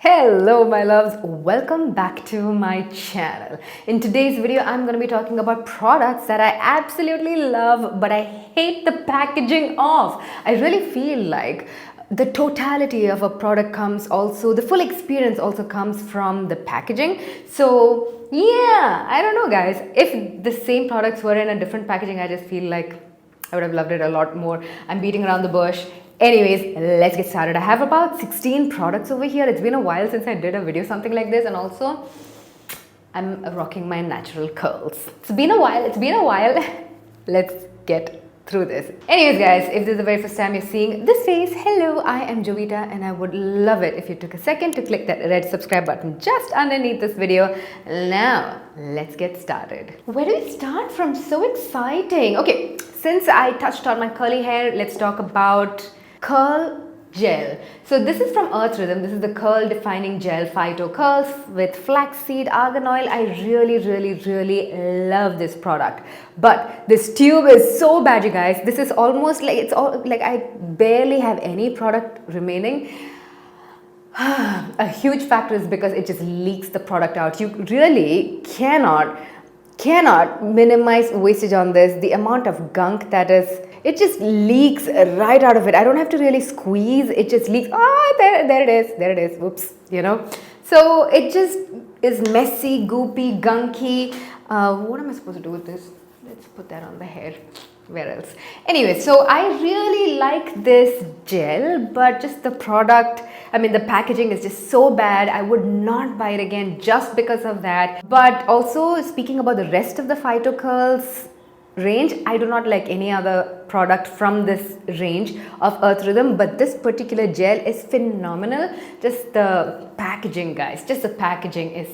Hello my loves, welcome back to my channel. In today's video I'm going to be talking about products that I absolutely love but I hate the packaging of. I really feel like the totality of a product comes also, the full experience also comes from the packaging. So yeah, I don't know guys, if the same products were in a different packaging, I just feel like I would have loved it a lot more. I'm beating around the bush. Anyways, let's get started. I have about 16 products over here. It's been a while since I did a video something like this, and also I'm rocking my natural curls. It's been a while. Let's get through this. Anyways guys, if this is the very first time you're seeing this face, hello, I am Jovita and I would love it if you took a second to click that red subscribe button just underneath this video. Now, let's get started. Where do we start from? So exciting. Okay, since I touched on my curly hair, let's talk about curl gel. So this is from Rhythm. This is the curl defining gel phyto curls with flaxseed argan oil. I really love this product, but this tube is so bad, you guys. This is almost like I barely have any product remaining. A huge factor is because it just leaks the product out. You really cannot minimize wastage on this. The amount of gunk that is, it just leaks right out of it. I don't have to really squeeze, it just leaks. Oh, there it is, whoops, you know. So it just is messy, goopy, gunky. What am I supposed to do with this? Let's put that on the hair. Where else? Anyway, so I really like this gel, but just the product, I mean the packaging is just so bad. I would not buy it again just because of that. But also speaking about the rest of the phyto curls range, I do not like any other product from this range of Rhythm, but this particular gel is phenomenal. Just the packaging, guys, just the packaging is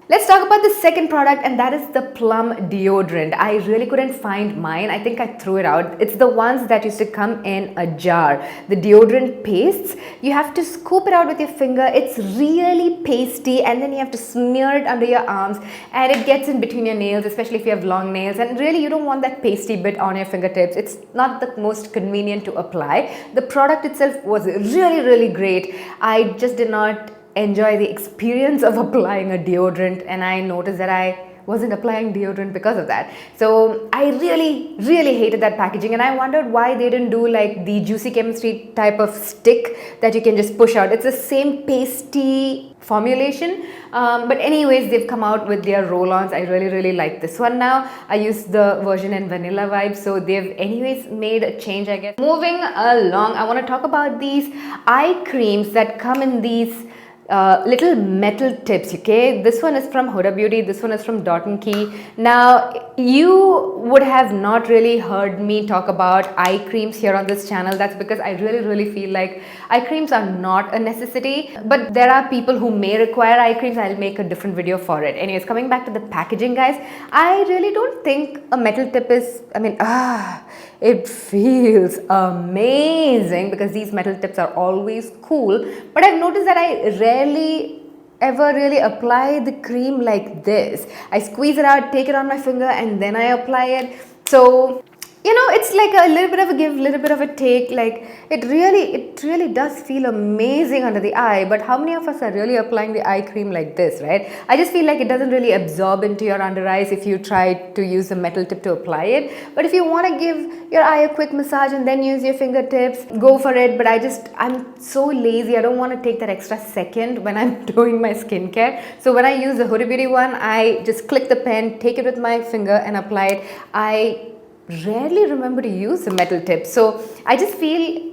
Let's talk about the second product, and that is the Plum deodorant. I really couldn't find mine. I think I threw it out. It's the ones that used to come in a jar. The deodorant pastes, you have to scoop it out with your finger. It's really pasty, and then you have to smear it under your arms, and it gets in between your nails, especially if you have long nails, and really you don't want that pasty bit on your fingertips. It's not the most convenient to apply. The product itself was really great. I just did not enjoy the experience of applying a deodorant, and I noticed that I wasn't applying deodorant because of that. So I really hated that packaging, and I wondered why they didn't do like the juicy chemistry type of stick that you can just push out. It's the same pasty formulation, but anyways, they've come out with their roll-ons. I really like this one now. I use the version in vanilla vibe, so they've anyways made a change, I guess. Moving along, I want to talk about these eye creams that come in these little metal tips. Okay, this one is from Huda Beauty, this one is from Dot & Key. Now you would have not really heard me talk about eye creams here on this channel. That's because I really feel like eye creams are not a necessity, but there are people who may require eye creams. I'll make a different video for it. Anyways, coming back to the packaging, guys, I really don't think a metal tip is, I mean, it feels amazing because these metal tips are always cool, but I've noticed that I rarely ever really apply the cream like this. I squeeze it out, take it on my finger, and then I apply it. So you know, it's like a little bit of a give, little bit of a take. Like it really does feel amazing under the eye. But how many of us are really applying the eye cream like this, right? I just feel like it doesn't really absorb into your under eyes if you try to use a metal tip to apply it. But if you want to give your eye a quick massage and then use your fingertips, go for it. But I'm so lazy. I don't want to take that extra second when I'm doing my skincare. So when I use the Huda Beauty one, I just click the pen, take it with my finger and apply it. I rarely remember to use the metal tip, so I just feel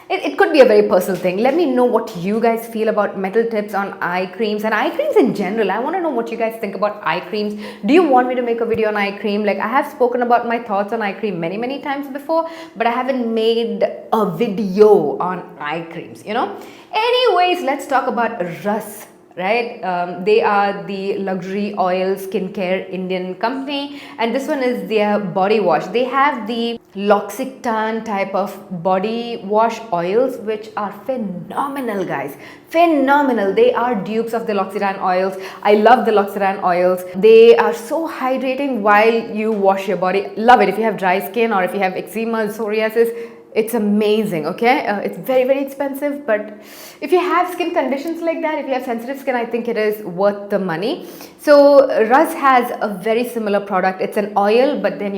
it could be a very personal thing. Let me know what you guys feel about metal tips on eye creams and eye creams in general. I want to know what you guys think about eye creams. Do you want me to make a video on eye cream? Like I have spoken about my thoughts on eye cream many times before, but I haven't made a video on eye creams, you know. Anyways, let's talk about RAS. Right, they are the luxury oil skincare Indian company, and this one is their body wash. They have the L'Occitane type of body wash oils, which are phenomenal, guys. Phenomenal. They are dupes of the L'Occitane oils. I love the L'Occitane oils. They are so hydrating while you wash your body. Love it. If you have dry skin or if you have eczema, psoriasis, It's amazing, okay? It's very, very expensive, but if you have skin conditions like that, if you have sensitive skin, I think it is worth the money. So RAS has a very similar product. It's an oil, but then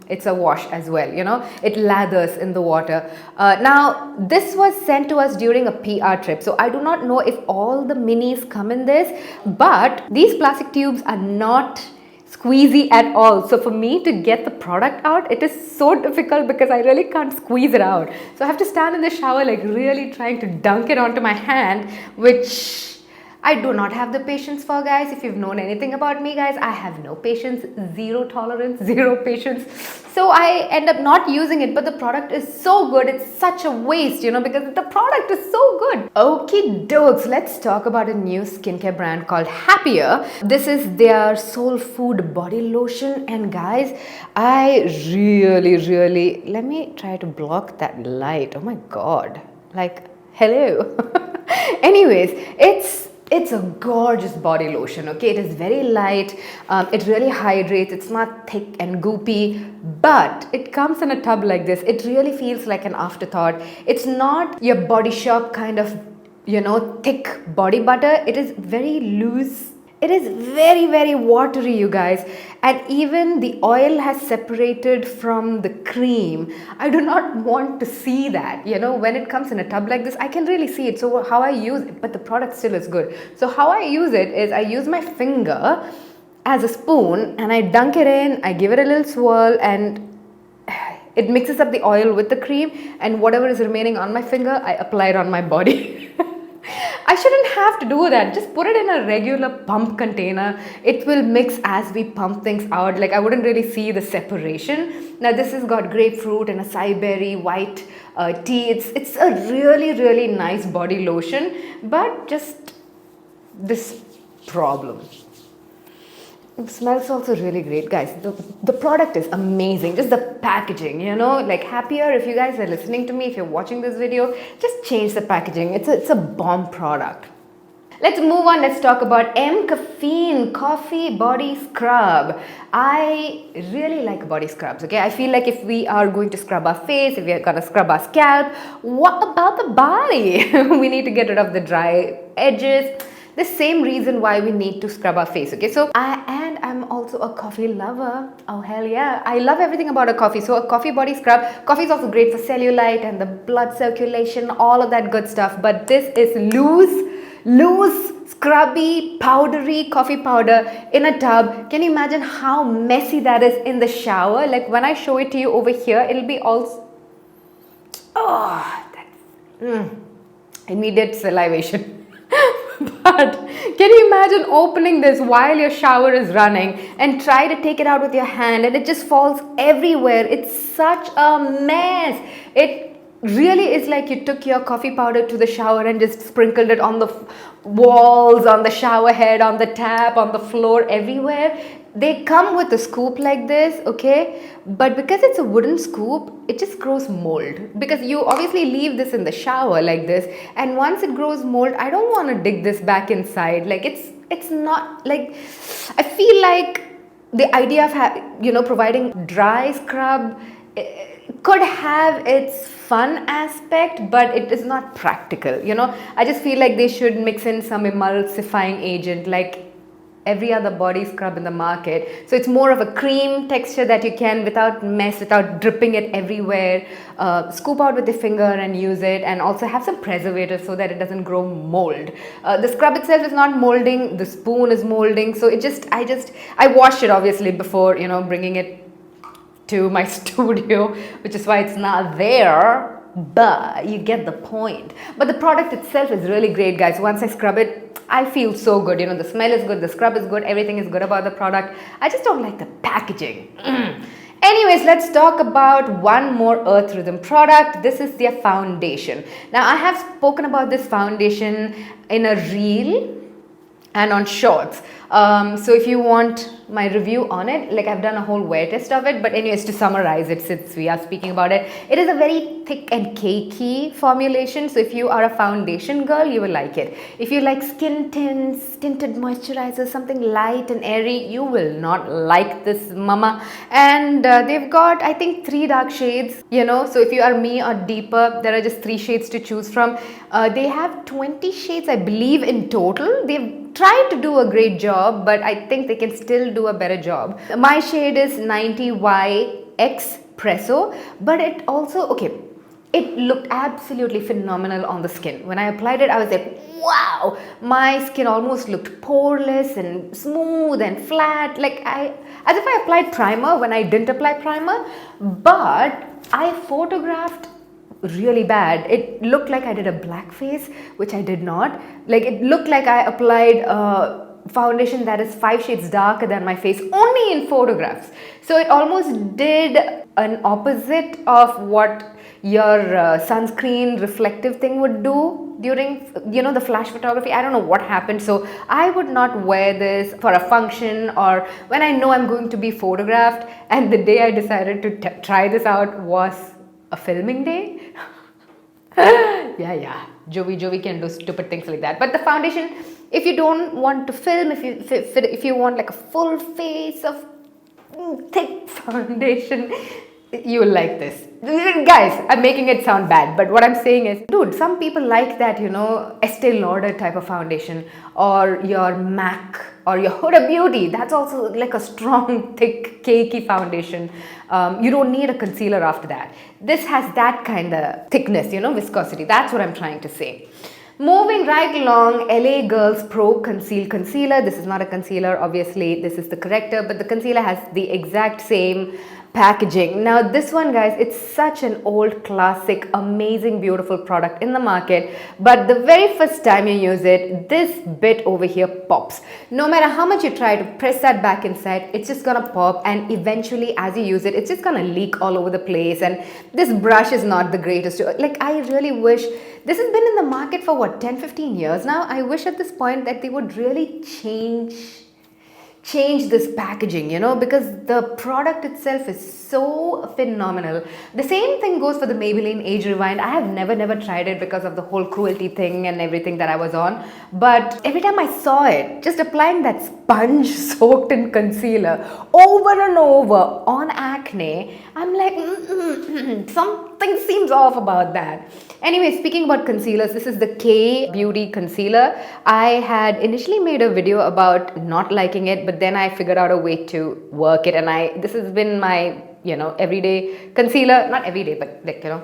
it's a wash as well, you know, it lathers in the water. Now, this was sent to us during a PR trip, so I do not know if all the minis come in this, but these plastic tubes are not squeezy at all. So for me to get the product out, it is so difficult because I really can't squeeze it out. So I have to stand in the shower like really trying to dunk it onto my hand, which I do not have the patience for, guys. If you've known anything about me, guys, I have no patience, zero tolerance, zero patience. So I end up not using it, but the product is so good. It's such a waste, you know, because the product is so good. Okay, dokes, let's talk about a new skincare brand called Happier. This is their Soulfood body lotion. And guys, I really, let me try to block that light. Oh my God, like, hello. Anyways, it's a gorgeous body lotion, okay? It is very light, it really hydrates, it's not thick and goopy, but it comes in a tub like this. It really feels like an afterthought. It's not your Body Shop kind of, you know, thick body butter. It is very loose. It is very watery, you guys, and even the oil has separated from the cream. I do not want to see that, you know, when it comes in a tub like this. I can really see it. So how I use it, but the product still is good. So how I use it is I use my finger as a spoon and I dunk it in, I give it a little swirl, and it mixes up the oil with the cream, and whatever is remaining on my finger, I apply it on my body. I shouldn't have to do that. Just put it in a regular pump container. It will mix as we pump things out. Like, I wouldn't really see the separation. Now this has got grapefruit and acai berry, white tea. It's a really nice body lotion, but just this problem. It smells also really great, guys. The product is amazing. Just the packaging, you know, like Happier. If you guys are listening to me, if you're watching this video, just change the packaging. It's a bomb product. Let's move on. Let's talk about M-Caffeine Coffee Body Scrub. I really like body scrubs, okay? I feel like if we are going to scrub our face, if we are gonna scrub our scalp, what about the body? We need to get rid of the dry edges. The same reason why we need to scrub our face, okay? So I'm also a coffee lover. Oh hell yeah, I love everything about a coffee. So a coffee body scrub. Coffee is also great for cellulite and the blood circulation, all of that good stuff. But this is loose, scrubby, powdery coffee powder in a tub. Can you imagine how messy that is in the shower? Like when I show it to you over here, it'll be all, immediate salivation. But can you imagine opening this while your shower is running and try to take it out with your hand and it just falls everywhere? It's such a mess. It really is like you took your coffee powder to the shower and just sprinkled it on the walls, on the shower head, on the tap, on the floor, everywhere. They come with a scoop like this, okay? But because it's a wooden scoop, it just grows mold. Because you obviously leave this in the shower like this, and once it grows mold, I don't want to dig this back inside. Like it's not like, I feel like the idea of providing dry scrub could have its fun aspect, but it is not practical, you know. I just feel like they should mix in some emulsifying agent like every other body scrub in the market. So it's more of a cream texture that you can, without dripping it everywhere, scoop out with the finger and use it, and also have some preservative so that it doesn't grow mold. The scrub itself is not molding, the spoon is molding. So I washed it obviously before, you know, bringing it to my studio, which is why it's not there, but you get the point. But the product itself is really great, guys. Once I scrub it, I feel so good. You know, the smell is good, the scrub is good, everything is good about the product. I just don't like the packaging. Anyways, let's talk about one more Rhythm product. This is their foundation. Now, I have spoken about this foundation in a reel and on shorts. So if you want my review on it, like I've done a whole wear test of it, but anyways, to summarize it, since we are speaking about it, it is a very thick and cakey formulation. So if you are a foundation girl, you will like it. If you like skin tints, tinted moisturizer, something light and airy, you will not like this mama. And they've got, I think, 3 dark shades, you know. So if you are me or deeper, there are just 3 shades to choose from. They have 20 shades, I believe, in total. They've tried to do a great job, but I think they can still do a better job. My shade is 90Y Espresso, but it also, okay, it looked absolutely phenomenal on the skin. When I applied it, I was like, wow, my skin almost looked poreless and smooth and flat, like as if I applied primer when I didn't apply primer. But I photographed really bad. It looked like I did a black face, which I did not. Like, it looked like I applied foundation that is 5 shades darker than my face only in photographs. So it almost did an opposite of what your sunscreen reflective thing would do during, you know, the flash photography. I don't know what happened. So I would not wear this for a function or when I know I'm going to be photographed. And the day I decided to try this out was a filming day. yeah, Jovi can do stupid things like that. But the foundation, if you don't want to film, if you want like a full face of thick foundation, you will like this. Guys, I'm making it sound bad, but what I'm saying is, dude, some people like that, you know, Estee Lauder type of foundation, or your MAC, or your Huda Beauty. That's also like a strong, thick, cakey foundation. You don't need a concealer after that. This has that kind of thickness, you know, viscosity. That's what I'm trying to say. Moving right along, LA Girls Pro Conceal Concealer. This is not a concealer, obviously. This is the corrector, but the concealer has the exact same packaging. Now this one, guys, it's such an old classic, amazing, beautiful product in the market, but the very first time you use it, this bit over here pops. No matter how much you try to press that back inside, it's just gonna pop, and eventually as you use it, it's just gonna leak all over the place. And this brush is not the greatest. Like, I really wish, this has been in the market for what, 10-15 years now. I wish at this point that they would really change this packaging, you know, because the product itself is so phenomenal. The same thing goes for the Maybelline Age Rewind. I have never tried it because of the whole cruelty thing and everything that I was on, but every time I saw it, just applying that sponge soaked in concealer over and over on acne, I'm like, something seems off about that. Anyway, speaking about concealers, this is the K Beauty concealer. I had initially made a video about not liking it, but then I figured out a way to work it, and this has been my, you know, everyday concealer. Not every day, but like, you know,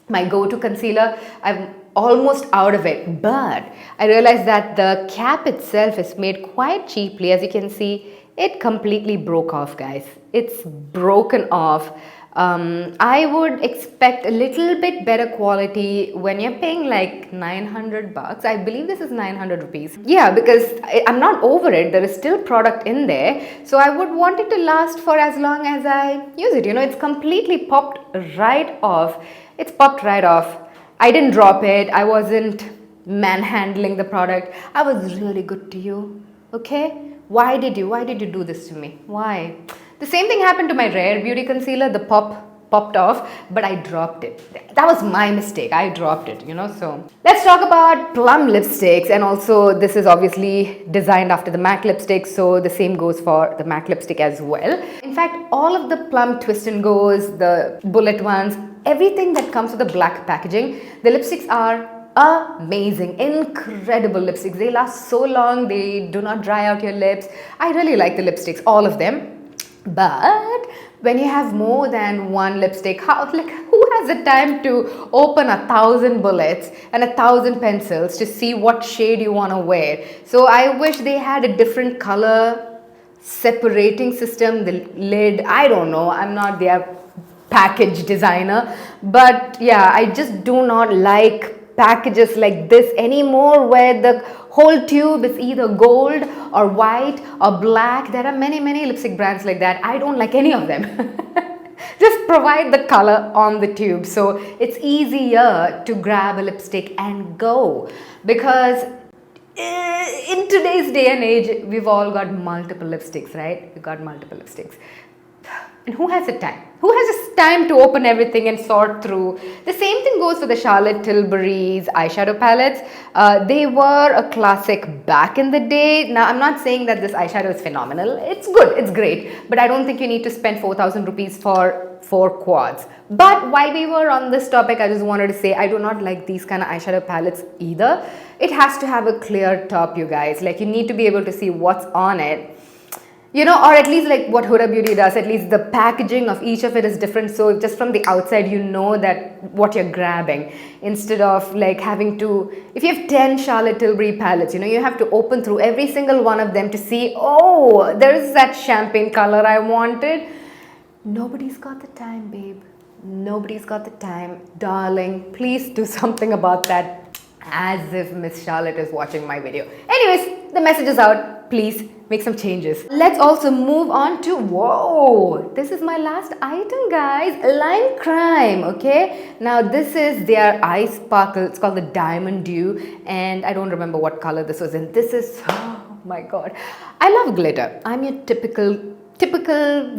my go-to concealer. I'm almost out of it, but I realized that the cap itself is made quite cheaply. As you can see, it completely broke off, guys. It's broken off. I would expect a little bit better quality when you're paying like 900 bucks. I believe this is 900 rupees. Yeah, because I'm not over it. There is still product in there. So I would want it to last for as long as I use it. You know, it's completely popped right off. It's popped right off. I didn't drop it. I wasn't manhandling the product. I was really good to you. Okay? Why did you do this to me? Why? The same thing happened to my Rare Beauty concealer. The popped off, but I dropped it. That was my mistake. I dropped it, you know. So let's talk about Plum lipsticks. And also, this is obviously designed after the MAC lipstick, so the same goes for the MAC lipstick as well. In fact, all of the Plum twist and goes, the bullet ones, everything that comes with the black packaging, the lipsticks are amazing, incredible lipsticks. They last so long. They do not dry out your lips. I really like the lipsticks, all of them. But when you have more than one lipstick, who has the time to open 1,000 bullets and 1,000 pencils to see what shade you want to wear? So I wish they had a different color separating system, the lid. I don't know, I'm not their package designer, but yeah, I just do not like packages like this anymore, where the whole tube is either gold or white or black. There are many lipstick brands like that. I don't like any of them. Just provide the color on the tube, so it's easier to grab a lipstick and go. Because In today's day and age, we've all got multiple lipsticks, right? We've got multiple lipsticks. And who has the time? Who has this time to open everything and sort through? The same thing goes for the Charlotte Tilbury's eyeshadow palettes. They were a classic back in the day. Now, I'm not saying that this eyeshadow is phenomenal. It's good, it's great. But I don't think you need to spend 4,000 rupees for 4 quads. But while we were on this topic, I just wanted to say I do not like these kind of eyeshadow palettes either. It has to have a clear top, you guys. Like, you need to be able to see what's on it. You know, or at least like what Huda Beauty does, at least the packaging of each of it is different. So just from the outside, you know that what you're grabbing, instead of like having to, if you have 10 Charlotte Tilbury palettes, you know, you have to open through every single one of them to see, oh, there's that champagne color I wanted. Nobody's got the time, babe. Nobody's got the time. Darling, please do something about that, as if Miss Charlotte is watching my video. Anyways, the message is out. Please make some changes. Let's also move on to, whoa, this is my last item, guys. Lime Crime, okay? Now this is their eye sparkle. It's called the Diamond Dew, and I don't remember what color this was in. This is, oh my god, I love glitter. I'm your typical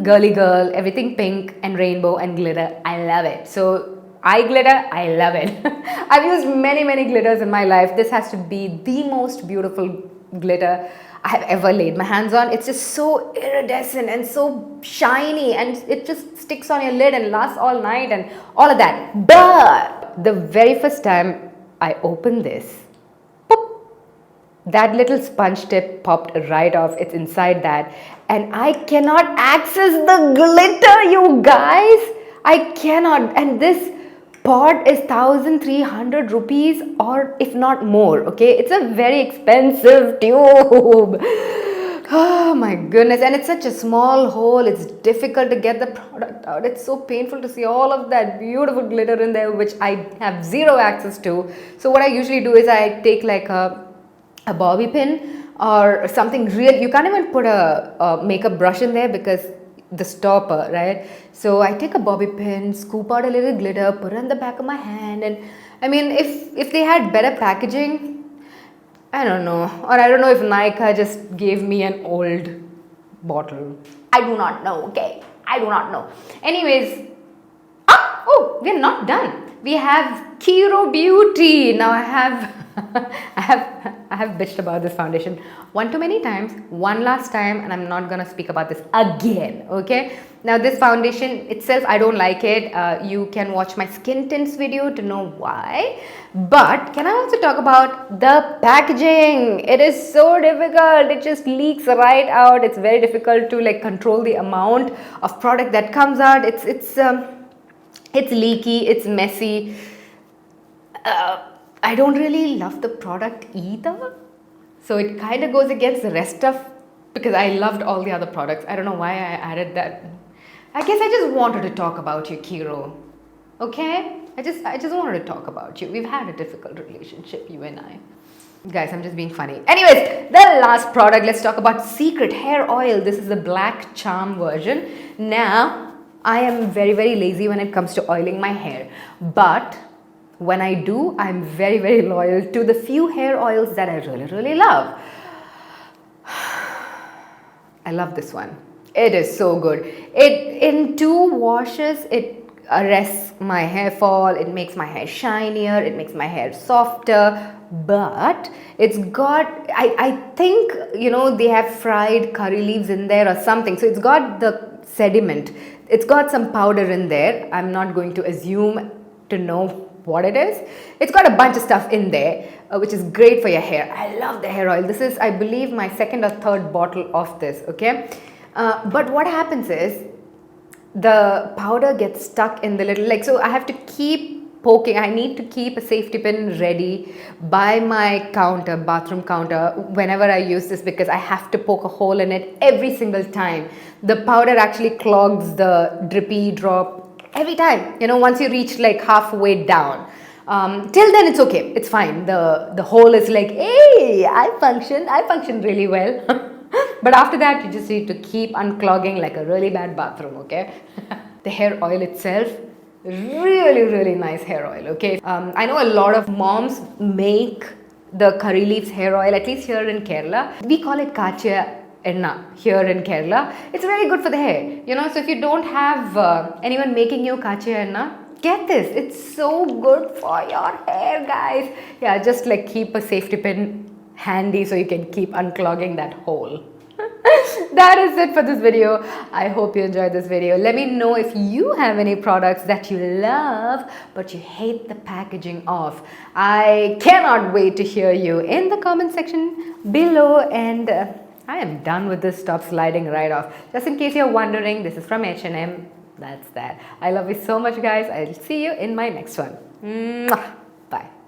girly girl, everything pink and rainbow and glitter. I love it. So eye glitter, I love it. I've used many glitters in my life. This has to be the most beautiful glitter I have ever laid my hands on. It's just so iridescent and so shiny, and it just sticks on your lid and lasts all night and all of that. But the very first time I opened this, pop, that little sponge tip popped right off. It's inside that, and I cannot access the glitter, you guys. I cannot. And this pot is 1,300 rupees, or if not more, okay? It's a very expensive tube. Oh my goodness. And it's such a small hole. It's difficult to get the product out. It's so painful to see all of that beautiful glitter in there, which I have zero access to. So what I usually do is I take like a bobby pin or something real. You can't even put a makeup brush in there because the stopper, right? So I take a bobby pin, scoop out a little glitter, put it on the back of my hand, and I mean, if they had better packaging, I don't know, or I don't know if Nykaa just gave me an old bottle. I do not know, okay? I do not know. Anyways, oh, we're not done. We have Kiro Beauty. Now I have bitched about this foundation one too many times, one last time, and I'm not gonna speak about this again, okay? Now this foundation itself, I don't like it. You can watch my skin tints video to know why. But can I also talk about the packaging? It is so difficult. It just leaks right out. It's very difficult to like control the amount of product that comes out. It's leaky, it's messy. I don't really love the product either. So it kind of goes against the rest of, because I loved all the other products. I don't know why I added that. I guess I just wanted to talk about you, Kiro. Okay? I just wanted to talk about you. We've had a difficult relationship, you and I. Guys, I'm just being funny. Anyways, the last product, let's talk about Secret Hair Oil. This is the Black Charm version. Now, I am very lazy when it comes to oiling my hair. But when I do, I'm very loyal to the few hair oils that I really love. I love this one. It is so good. In 2 washes, it arrests my hair fall. It makes my hair shinier. It makes my hair softer. But it's got, I think, you know, they have fried curry leaves in there or something. So it's got the sediment. It's got some powder in there. I'm not going to assume to know what it is. It's got a bunch of stuff in there, which is great for your hair. I love the hair oil. This is, I believe, my 2nd or 3rd bottle of this, okay? But what happens is the powder gets stuck in the little, like, so I have to keep poking. I need to keep a safety pin ready by my counter, bathroom counter, whenever I use this, because I have to poke a hole in it every single time. The powder actually clogs the drippy drop every time, you know, once you reach like halfway down. Till then it's okay, it's fine. The hole is like, hey, I function really well. But after that, you just need to keep unclogging like a really bad bathroom, okay? The hair oil itself, really nice hair oil, okay? I know a lot of moms make the curry leaves hair oil, at least here in Kerala. We call it kachiya enna here in Kerala. It's very good for the hair, you know. So if you don't have anyone making you kachiya enna, get this. It's so good for your hair, guys. Yeah, just like keep a safety pin handy so you can keep unclogging that hole. That is it for this video. I hope you enjoyed this video. Let me know if you have any products that you love but you hate the packaging of. I cannot wait to hear you in the comment section below. And I am done with this. Stop sliding right off. Just in case you're wondering, this is from H&M. That's that. I love you so much, guys. I'll see you in my next one. Mwah. Bye.